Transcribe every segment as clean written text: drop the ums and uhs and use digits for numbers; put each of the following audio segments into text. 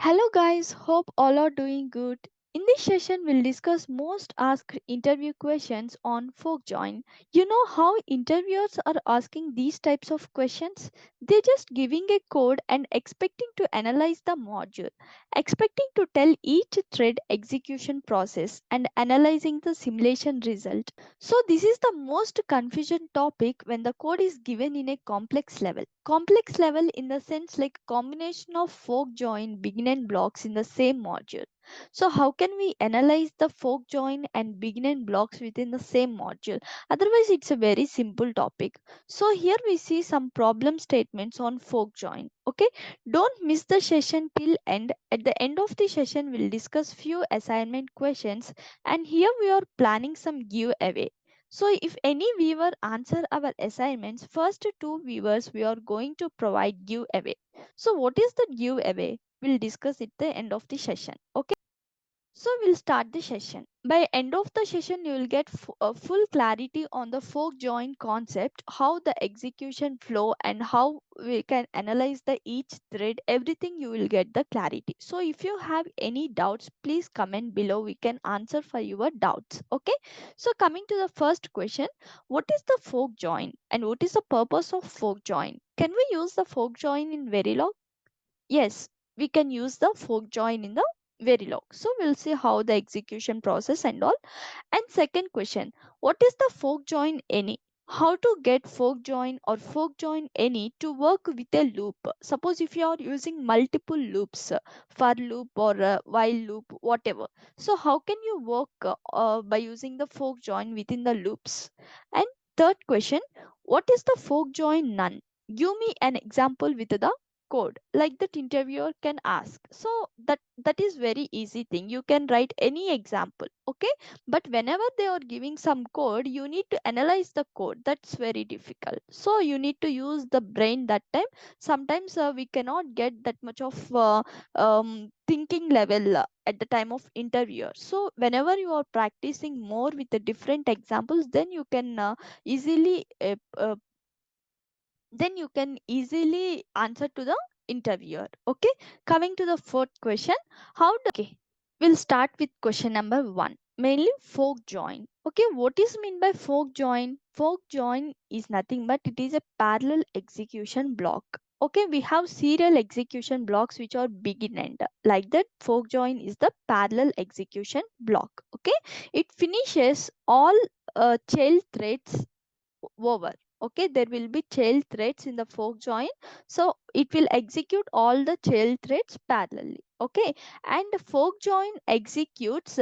Hello guys, hope all are doing good. In this session, we'll discuss most asked interview questions on forkjoin. You know how interviewers are asking these types of questions? They're just giving a code and expecting to analyze the module, expecting to tell each thread execution process and analyzing the simulation result. So this is the most confusion topic when the code is given in a complex level. Complex level in the sense like combination of fork join begin and blocks in the same module. So how can we analyze the fork join and begin and blocks within the same module? Otherwise it's a very simple topic. So here we see some problem statements on fork join. Okay, don't miss the session till end. At the end of the session we'll discuss few assignment questions, and here we are planning some giveaway. So if any viewer answer our assignments, first two viewers we are going to provide giveaway. So what is the giveaway? We'll discuss at the end of the session. Okay. So we'll start the session. By end of the session, you will get full clarity on the fork join concept, how the execution flow, and how we can analyze the each thread. Everything you will get the clarity. So if you have any doubts, please comment below. We can answer for your doubts. Okay. So coming to the first question, what is the fork join and what is the purpose of fork join? Can we use the fork join in Verilog? Yes, we can use the fork join in the verilog. So we'll see how the execution process and all. And second question, what is the fork join any? How to get fork join or fork join any to work with a loop? Suppose if you are using multiple loops, for loop or while loop, whatever. So how can you work by using the fork join within the loops? And third question, what is the fork join none? Give me an example with the code like that interviewer can ask. So that is very easy thing, you can write any example. Okay, but whenever they are giving some code, you need to analyze the code. That's very difficult, so you need to use the brain that time. Sometimes we cannot get that much of thinking level at the time of interview. So whenever you are practicing more with the different examples, then you can easily answer to the interviewer. Okay, coming to the fourth question, how do okay, we'll start with question number 1, mainly fork join. Okay, what is mean by fork join? Fork join is nothing but it is a parallel execution block. Okay, we have serial execution blocks which are begin end, like that fork join is the parallel execution block. Okay, it finishes all child threads over. Okay, there will be child threads in the fork join, so it will execute all the child threads parallelly. Okay, and the fork join executes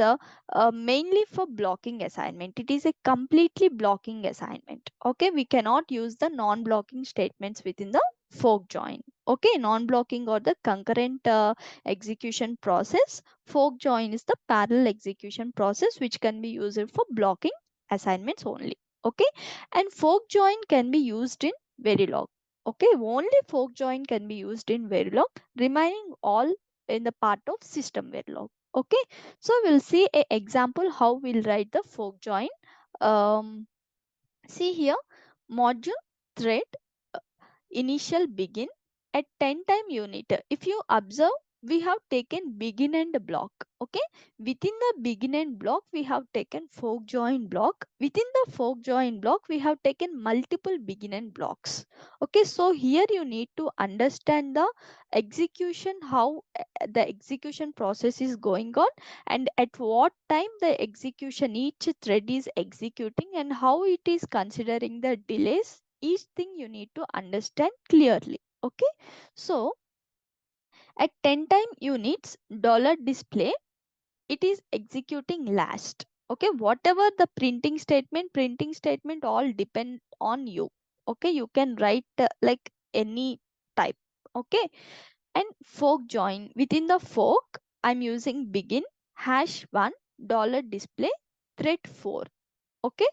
mainly for blocking assignment. It is a completely blocking assignment. Okay, we cannot use the non-blocking statements within the fork join. Okay, non-blocking or the concurrent execution process. Fork join is the parallel execution process which can be used for blocking assignments only. Okay, and fork join can be used in verilog. Okay, only fork join can be used in verilog, remaining all in the part of system verilog. Okay, so we'll see a example how we'll write the fork join. See here, module thread initial begin at 10 time unit. If you observe, we have taken begin and block. Okay, within the begin and block we have taken fork join block. Within the fork join block we have taken multiple begin and blocks. Okay, so here you need to understand the execution, how the execution process is going on, and at what time the execution each thread is executing, and how it is considering the delays. Each thing you need to understand clearly. Okay, so at 10 time units dollar display, it is executing last. Okay, whatever the printing statement all depend on you. Okay, you can write like any type. Okay, and fork join, within the fork I'm using begin hash 1 dollar display thread 4. Okay,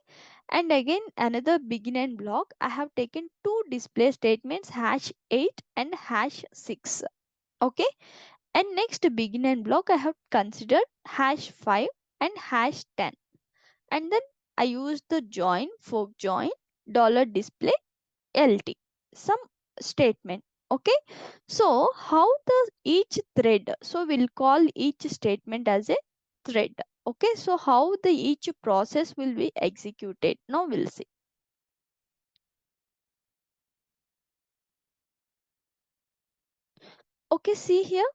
and again another begin and block, I have taken two display statements hash 8 and hash 6. Okay, and next begin and block I have considered hash 5 and hash 10, and then I use the join fork join dollar display lt some statement. Okay, so how the each thread, so we'll call each statement as a thread. Okay, so how the each process will be executed, now we'll see. Okay, see here.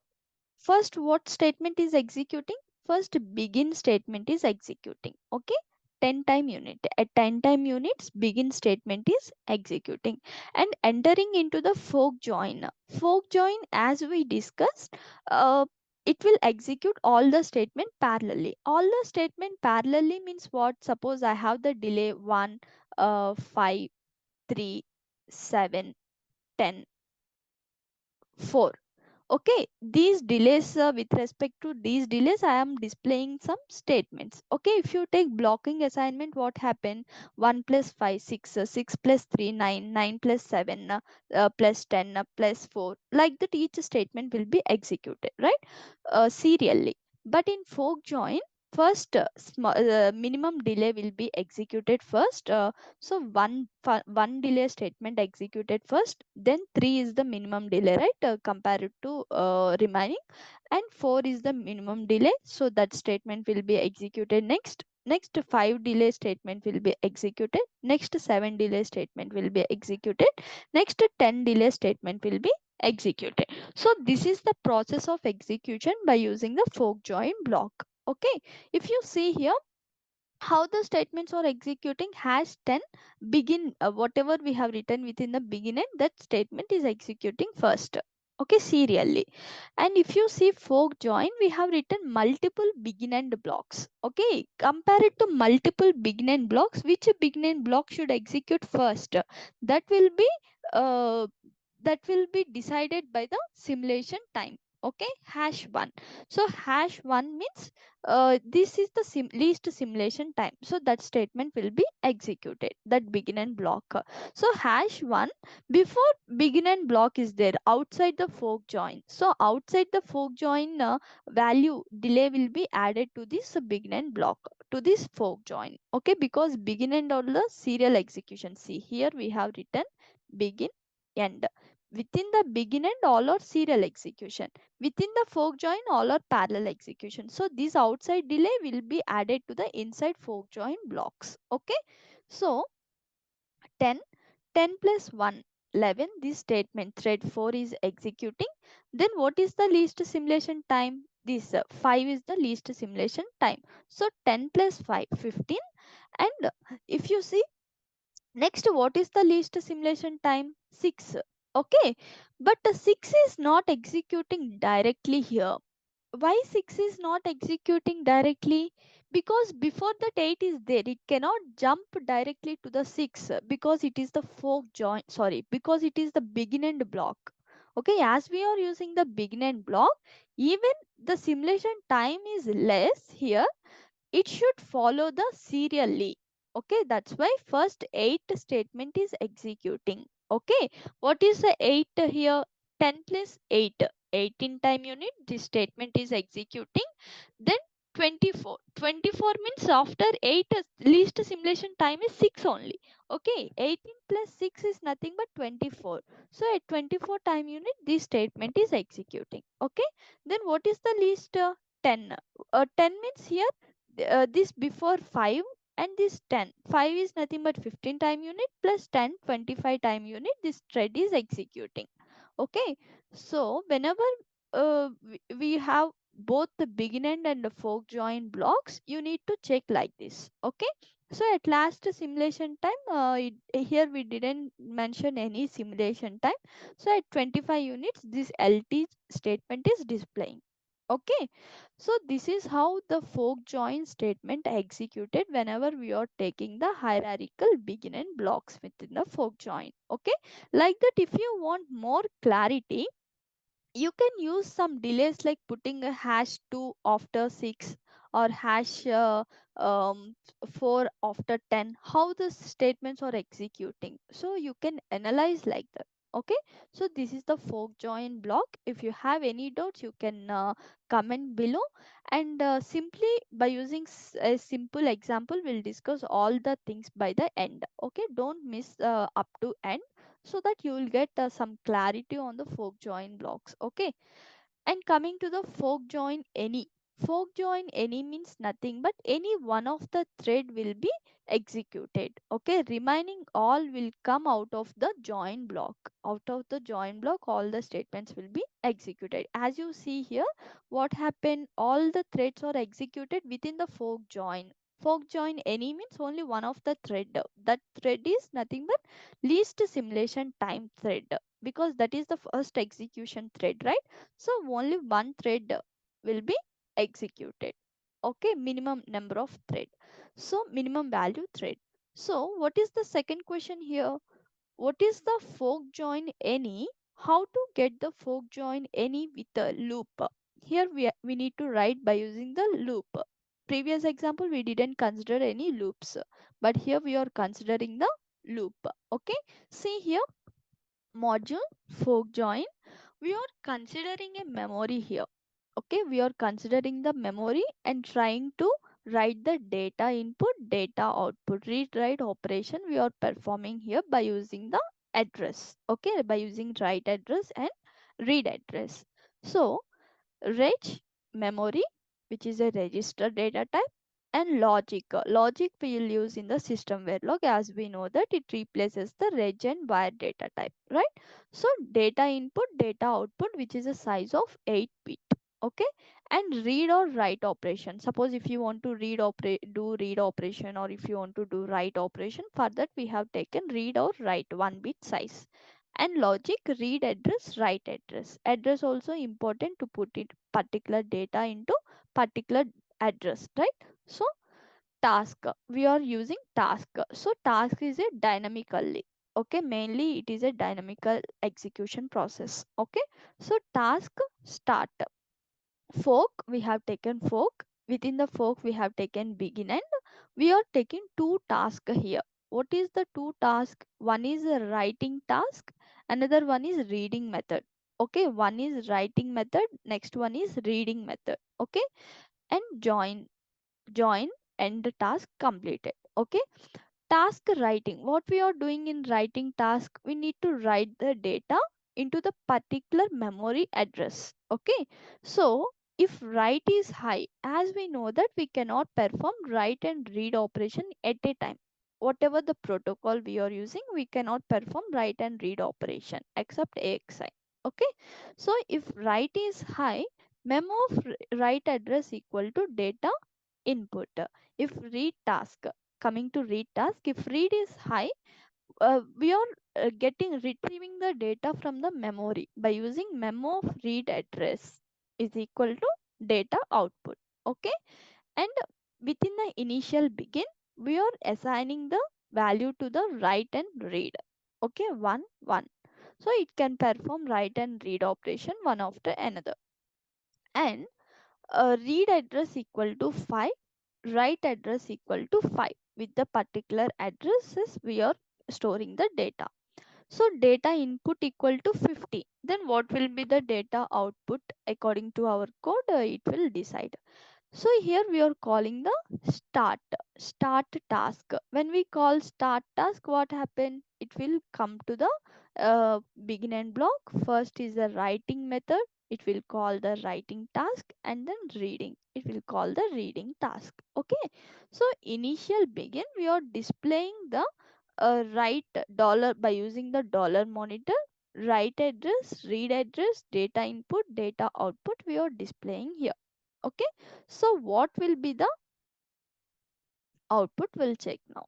First, what statement is executing? First, begin statement is executing. Okay, 10 time unit. At 10 time units, begin statement is executing. And entering into the fork join. Fork join, as we discussed, uh, it will execute all the statement parallelly. All the statement parallelly means what? Suppose I have the delay 1, 5, 3, 7, 10, 4. Okay, these delays, with respect to these delays I am displaying some statements. Okay, if you take blocking assignment, what happened? 1 plus 5 6, 6 plus 3 9, 9 plus 7, plus 10, plus 4, like that each statement will be executed, right, serially. But in fork join, first, minimum delay will be executed first. So one delay statement executed first, then 3 is the minimum delay, right, compared to remaining, and 4 is the minimum delay, so that statement will be executed next. Next 5 delay statement will be executed. Next 7 delay statement will be executed. Next 10 delay statement will be executed. So this is the process of execution by using the fork join block. Okay, if you see here, how the statements are executing, hash 10 begin, whatever we have written within the beginning, that statement is executing first. Okay, serially. And if you see fork join, we have written multiple begin and blocks. Okay, compare it to multiple begin and blocks, which begin and block should execute first, that will be uh, that will be decided by the simulation time. Okay, hash 1. So hash 1 means, this is the least simulation time, so that statement will be executed, that begin and block. So hash 1, before begin and block is there outside the fork join, so outside the fork join, value delay will be added to this begin and block, to this fork join. Okay, because begin and all the serial execution, see here we have written begin, end. Within the begin and all are serial execution. Within the fork join, all are parallel execution. So this outside delay will be added to the inside fork join blocks. Okay. So 10, 10 plus 1, 11. This statement thread 4 is executing. Then what is the least simulation time? This 5 is the least simulation time. So 10 plus 5, 15. And if you see, next, what is the least simulation time? 6. Okay, but 6 is not executing directly here. Why 6 is not executing directly? Because before that 8 is there, it cannot jump directly to the 6, because it is the fork join, sorry, because it is the begin end block. Okay, as we are using the begin end block, even the simulation time is less here, it should follow the serially. Okay, that's why first 8 statement is executing. Okay, what is the 8 here? 10 plus 8, 18 time unit, this statement is executing. Then 24, 24 means after 8, least simulation time is 6 only. Okay, 18 plus 6 is nothing but 24. So at 24 time unit, this statement is executing. Okay, then what is the least? 10. 10 means here, this before 5, and this 10, 5 is nothing but 15 time unit plus 10, 25 time unit, this thread is executing. Okay, so whenever we have both the begin end and the fork join blocks, you need to check like this. Okay, so at last simulation time, here we didn't mention any simulation time, so at 25 units this lt statement is displaying. Okay, so this is how the fork join statement executed whenever we are taking the hierarchical begin and blocks within the fork join. Okay, like that, if you want more clarity, you can use some delays like putting a hash 2 after 6, or hash 4 after 10, how the statements are executing, so you can analyze like that. Okay, so this is the fork join block. If you have any doubts, you can comment below, and simply by using a simple example, we'll discuss all the things by the end. Okay, don't miss up to end. so that you will get some clarity on the fork join blocks. Okay, and coming to the fork join any means nothing but any one of the thread will be executed. Okay, remaining all will come out of the join block. Out of the join block, all the statements will be executed. As you see here, what happened? All the threads are executed within the fork join. Fork join any means only one of the thread. That thread is nothing but least simulation time thread, because that is the first execution thread, right? So only one thread will be executed. Okay, minimum number of thread. So minimum value thread. So what is the second question here? What is the fork join any? How to get the fork join any with a loop? Here we need to write by using the loop. Previous example we didn't consider any loops, but here we are considering the loop. Okay, see here, module fork join, we are considering a memory here. Okay, we are considering the memory and trying to write the data input, data output, read write operation we are performing here by using the address. Okay, by using write address and read address. So reg memory, which is a register data type, and logic. Logic we will use in the system verilog, as we know that it replaces the reg and wire data type, right? So data input, data output, which is a size of 8 bit. Okay, and read or write operation. Suppose if you want to do read operation, or if you want to do write operation, for that we have taken read or write 1 bit size. And logic, read address, write address. Address also important to put it particular data into particular address, right? So task, we are using task. So task is a dynamically, okay, mainly it is a dynamical execution process. Okay, so task start. Fork, we have taken fork. Within the fork we have taken begin, and we are taking two tasks here. What is the two task? One is a writing task, another one is reading method. Okay, one is writing method, next one is reading method. Okay, and join and the task completed. Okay, task writing, what we are doing in writing task, we need to write the data into the particular memory address. Okay, so if write is high, as we know that we cannot perform write and read operation at a time. Whatever the protocol we are using, we cannot perform write and read operation except AXI. Okay, so if write is high, memo of write address equal to data input. If read task, coming to read task, if read is high, we are getting retrieving the data from the memory by using memo of read address is equal to data output. Okay, and within the initial begin, we are assigning the value to the write and read. Okay, 1 1, so it can perform write and read operation one after another. And read address equal to 5, write address equal to 5. With the particular addresses we are storing the data. So data input equal to 50, then what will be the data output according to our code? It will decide. So here we are calling the start task. When we call start task, what happen? It will come to the begin and block. First is the writing method. It will call the writing task, and then reading. It will call the reading task. Okay. So initial begin, we are displaying the write dollar by using the dollar monitor. Write address, read address, data input, data output we are displaying here. Okay, so what will be the output? We'll check now.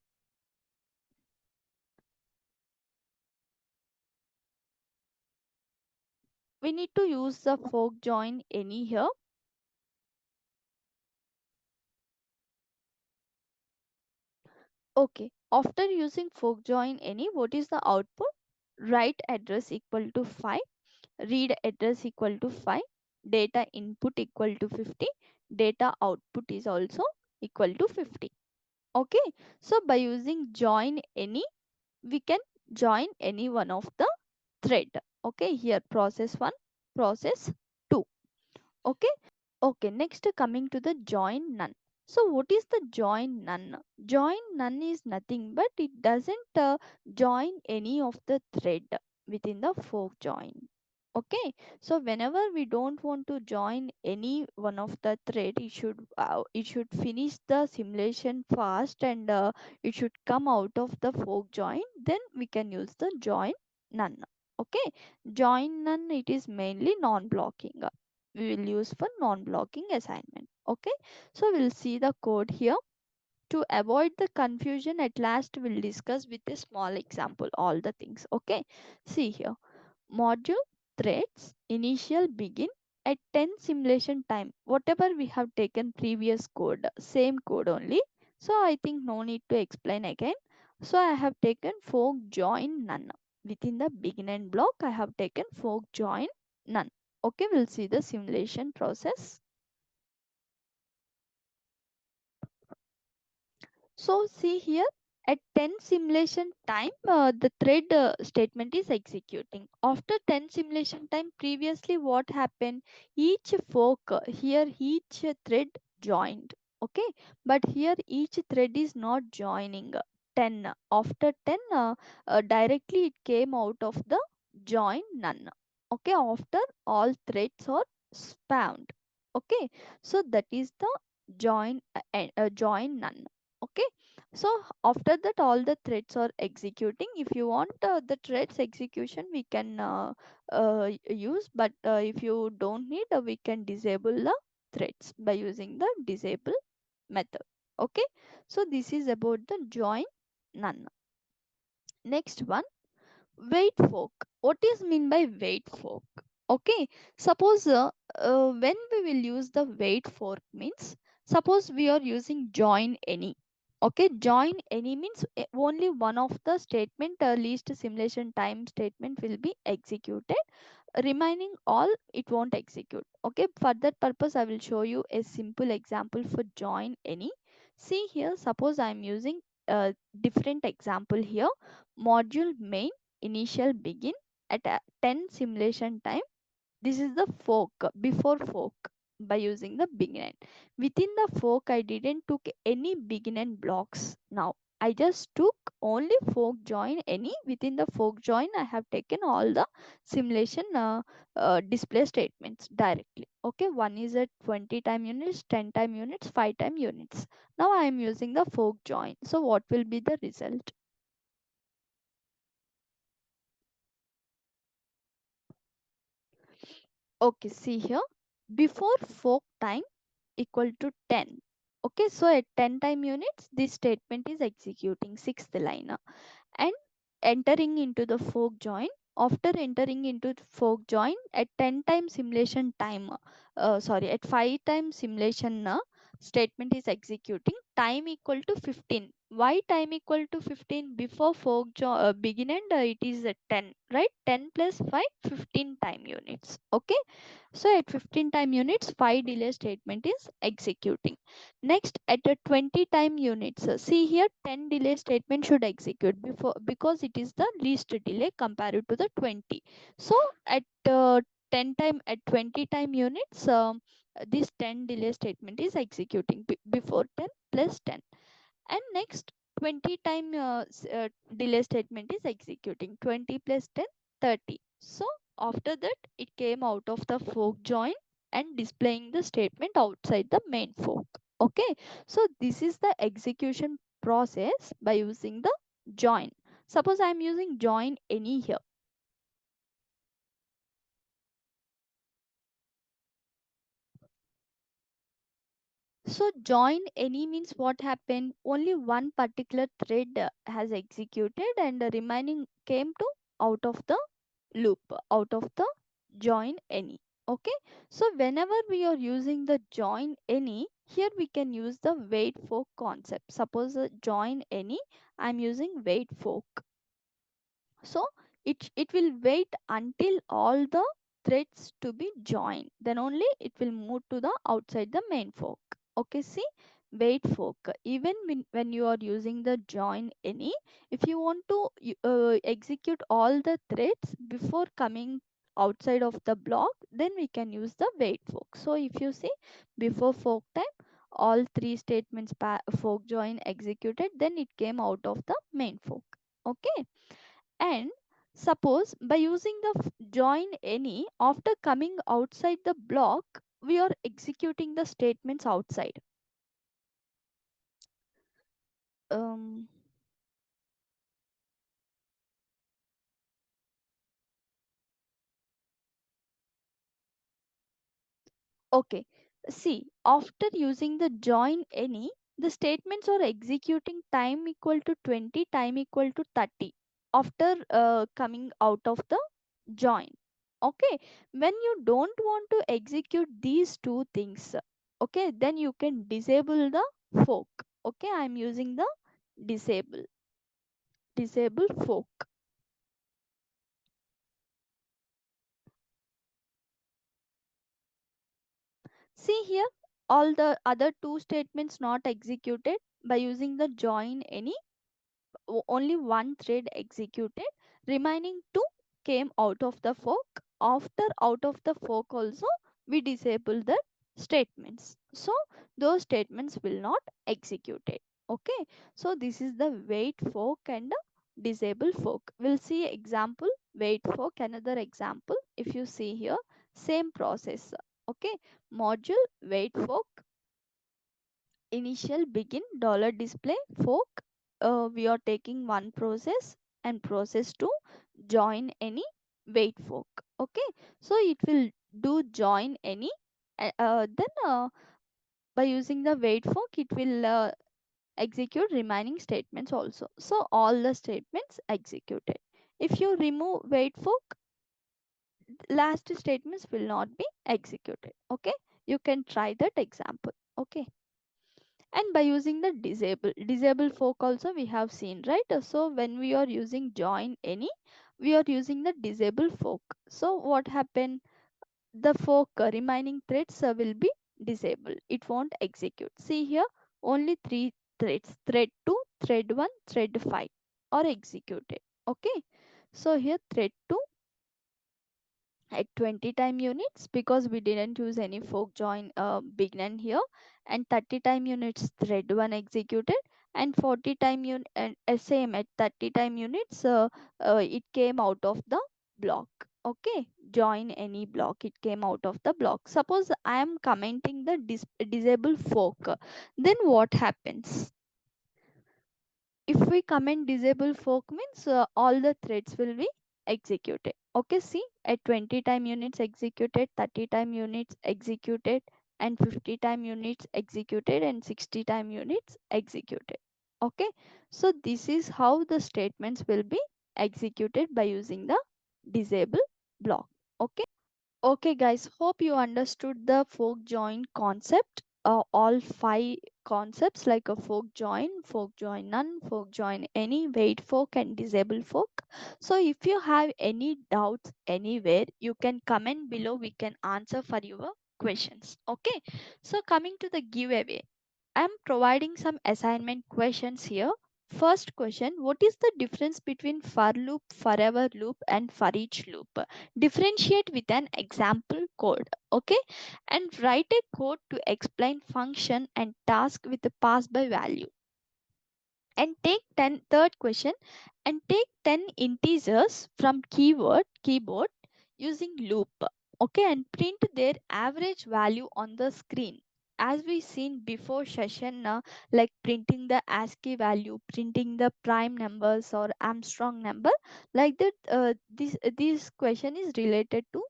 We need to use the fork join any here. Okay, after using fork join any, what is the output? Write address equal to 5, read address equal to 5, data input equal to 50, data output is also equal to 50. Okay, so by using join any, we can join any one of the thread. Okay, here process 1, process 2. Okay, okay, next coming to the join none. So what is the join none? Join none is nothing but it doesn't join any of the thread within the fork join. Okay, so whenever we don't want to join any one of the thread, it should finish the simulation fast, and it should come out of the fork join. Then we can use the join none. Okay, join none, it is mainly non-blocking. We will use for non-blocking assignment. Okay, so we'll see the code here. To avoid the confusion, at last we'll discuss with a small example all the things. Okay, see here. Module threads initial begin at 10 simulation time. Whatever we have taken previous code, same code only. So I think no need to explain again. So I have taken fork join none. Within the begin and block, I have taken fork join none. Okay, we'll see the simulation process. So see here, at 10 simulation time, the thread statement is executing. After 10 simulation time, previously what happened? Each fork, here each thread joined. Okay, but here each thread is not joining. 10. After 10, directly it came out of the join none. Okay, after all threads are spammed. Okay, so that is the join none. Okay, so after that all the threads are executing. If you want the threads execution, we can use, but if you don't need, we can disable the threads by using the disable method. Okay, so this is about the join none. Next one, wait fork. What is mean by wait fork? Okay, suppose when we will use the wait fork means, suppose we are using join any. Okay, join any means only one of the statement, least simulation time statement will be executed. Remaining all it won't execute. Okay, for that purpose I will show you a simple example for join any. See here, suppose I am using a different example here. Module main initial begin at 10 simulation time. This is the fork, before fork, by using the begin end. Within the fork, I didn't took any begin end blocks. Now I just took only fork join any. Within the fork join, I have taken all the simulation display statements directly. Okay, one is at 20 time units, 10 time units, 5 time units. Now I am using the fork join. So what will be the result? Okay, see here, before fork time equal to 10. Okay, so at 10 time units, this statement is executing sixth line, and entering into the fork join. After entering into the fork join at 10 time simulation time, sorry, at 5 time simulation statement is executing. Time equal to 15. Why time equal to 15? Before fork begin and it is at 10, right? 10 plus 5, 15 time units. Okay, so at 15 time units, 5 delay statement is executing. Next, at a 20 time units, see here 10 delay statement should execute before, because it is the least delay compared to the 20. So at 10 time, at 20 time units, this 10 delay statement is executing before 10 plus 10. And next, 20 time delay statement is executing. 20 plus 10, 30. So after that it came out of the fork join and displaying the statement outside the main fork. Okay, so this is the execution process by using the join. Suppose I am using join any here. So join any means what happened? Only one particular thread has executed, and the remaining came to out of the loop, out of the join any. Okay, so whenever we are using the join any, here we can use the wait fork concept. Suppose join any, I'm using wait fork. So it will wait until all the threads to be joined, then only it will move to the outside the main fork. Okay, see, wait fork. Even when you are using the join any, if you want to execute all the threads before coming outside of the block, then we can use the wait fork. So if you see, before fork time, all three statements fork join executed, then it came out of the main fork. Okay. And suppose by using the join any, after coming outside the block, we are executing the statements outside. um Okay. See, after using the join any, the statements are executing time equal to 20, time equal to 30 after coming out of the join. Okay. When you don't want to execute these two things, okay, then you can disable the fork. Okay, I'm using the disable, disable fork. See here, all the other two statements not executed by using the join any. Only one thread executed, remaining two came out of the fork. After out of the fork also, we disable the statements, so those statements will not execute it. Okay, so this is the wait fork and the disable fork. We'll see example wait fork, another example. If you see here, same process. Okay, module wait fork, initial begin dollar display fork. We are taking one process, and process to join any wait fork. Okay, so it will do join any, then by using the wait fork, it will execute remaining statements also, so all the statements executed. If you remove wait fork, last statements will not be executed. Okay, you can try that example. Okay. And by using the disable fork also we have seen, right? So when we are using join any, we are using the disable fork. So what happened, the fork remaining threads will be disabled, it won't execute. See here, only three threads, thread 2, thread 1, thread 5 are executed. Okay, so here thread 2 at 20 time units, because we didn't use any fork join begin here, and 30 time units thread 1 executed, and 40 time unit, and same at 30 time units, it came out of the block. Okay, join any block, it came out of the block. Suppose I am commenting the disable fork, then what happens? If we comment disable fork means all the threads will be executed. Okay, see, at 20 time units executed, 30 time units executed, and 50 time units executed, and 60 time units executed. Okay, so this is how the statements will be executed by using the disable block. Okay. Okay, guys, hope you understood the fork join concept. All five concepts like a fork join none, fork join any, wait fork, and disable fork. So, if you have any doubts anywhere, you can comment below. We can answer for your questions. Okay, so coming to the giveaway, I'm providing some assignment questions here. First question, what is the difference between for loop, forever loop, and for each loop? Differentiate with an example code. Okay, and write a code to explain function and task with a pass by value. And take 10, third question, and take 10 integers from keyboard using loop. Okay, and print their average value on the screen, as we seen before session, like printing the ASCII value, printing the prime numbers or Armstrong number, like that. This question is related to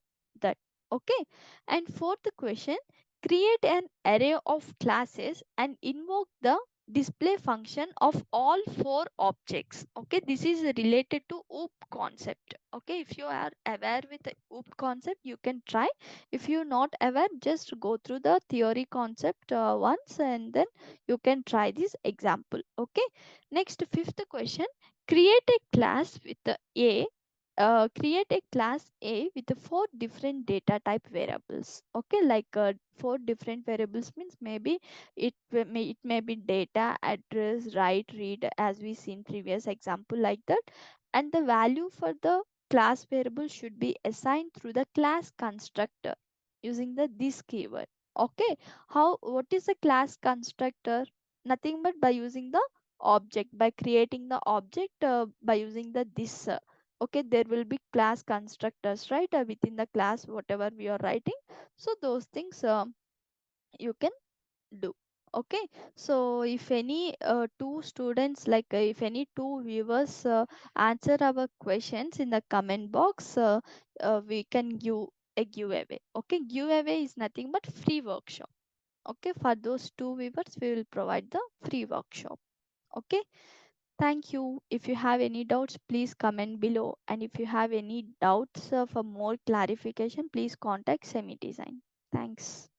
that. Okay, and fourth question, create an array of classes and invoke the display function of all four objects. Okay, this is related to OOP concept. Okay, if you are aware with the OOP concept, you can try. If you're not aware, just go through the theory concept once, and then you can try this example. Okay, next, fifth question, create a class with the a create a class A with the four different data type variables. Okay, like four different variables means maybe it may be data, address, write, read, as we seen previous example like that, and the value for the class variable should be assigned through the class constructor using the this keyword. Okay, how what is a class constructor? Nothing but by using the object, by creating the object by using the this. Okay, there will be class constructors, right? Within the class, whatever we are writing. So those things you can do. Okay, so if any two students, like if any two viewers answer our questions in the comment box, we can give a giveaway. Okay, giveaway is nothing but free workshop. Okay, for those two viewers we will provide the free workshop. Okay, thank you. If you have any doubts, please comment below, and if you have any doubts for more clarification, please contact semi design. Thanks.